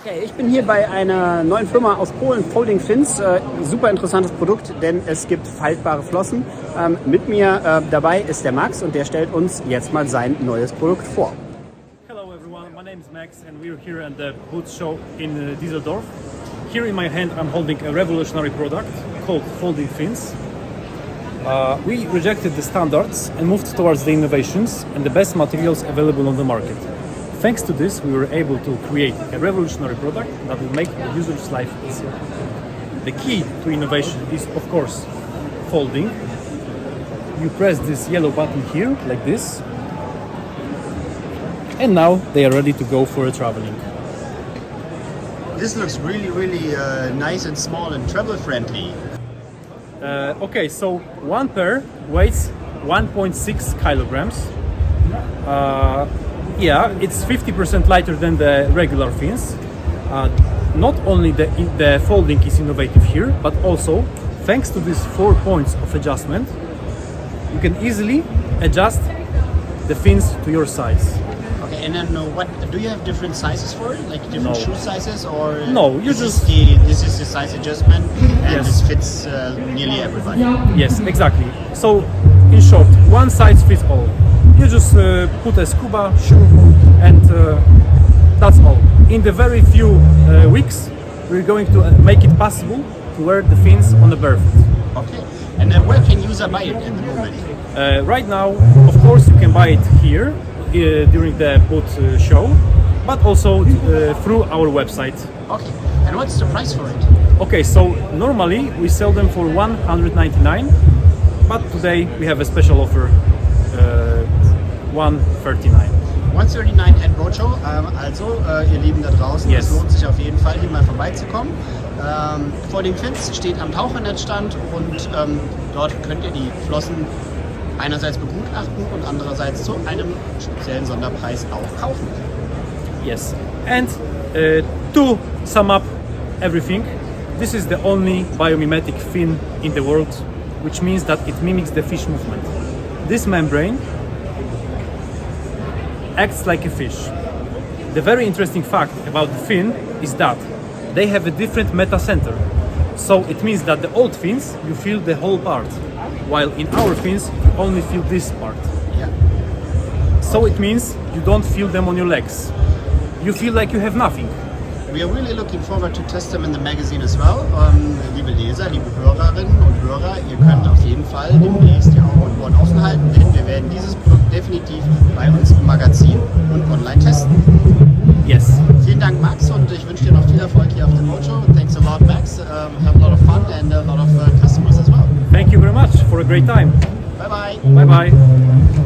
Okay, ich bin hier bei einer neuen Firma aus Polen, Folding Fins. Super interessantes Produkt, denn es gibt faltbare Flossen. Mit mir dabei ist der Max und der stellt uns jetzt mal sein neues Produkt vor. Hello everyone, my name is Max and we're here at the booth show in Düsseldorf. Here in my hand I'm holding a revolutionary product called Folding Fins. We rejected the standards and moved towards the innovations and the best materials available on the market. Thanks to this, we were able to create a revolutionary product that will make the user's life easier. The key to innovation is, of course, folding. You press this yellow button here, like this, and now they are ready to go for a traveling. This looks really nice and small and travel friendly. Okay, so one pair weighs 1.6 kilograms. Yeah, it's 50% lighter than the regular fins. Not only the folding is innovative here, but also thanks to these 4 points of adjustment, you can easily adjust the fins to your size. Okay, and then what do you have different sizes for it, like different shoe sizes, or no? You this is the size adjustment, and this fits nearly everybody. Yes, exactly. So, in short, one size fits all. You just put a scuba shoe and that's all. In the very few weeks, we're going to make it possible to wear the fins on the barefoot. Okay, and where can user buy it at the moment? Right now, of course, you can buy it here during the booth show, but also through our website. Okay, and what's the price for it? Okay, so normally we sell them for 199, but today we have a special offer. 139. 139 at Roadshow. Also, ihr Lieben da draußen, Yes. Es lohnt sich auf jeden Fall, hier mal vorbeizukommen. Folding Fins steht am Tauchernetzstand und dort könnt ihr die Flossen einerseits begutachten und andererseits zu einem speziellen Sonderpreis auch kaufen. Yes, and to sum up everything, this is the only biomimetic fin in the world, which means that it mimics the fish movement. This membrane acts like a fish. The very interesting fact about the fin is that they have a different metacenter. So it means that the old fins, you feel the whole part, while in our fins, you only feel this part. Yeah. So it means you don't feel them on your legs. You feel like you have nothing. We are really looking forward to test them in the magazine as well. Liebe Leser, liebe Hörerinnen und Hörer, ihr könnt auf jeden Fall demnächst die Augen und Ohren offen halten, denn wir werden dieses Produkt definitiv bei uns im Magazin und online testen. Yes. Vielen Dank, Max, und ich wünsche dir noch viel Erfolg hier auf der Roadshow. Thanks a lot, Max. Have a lot of fun and a lot of customers as well. Thank you very much for a great time. Bye bye. Bye bye.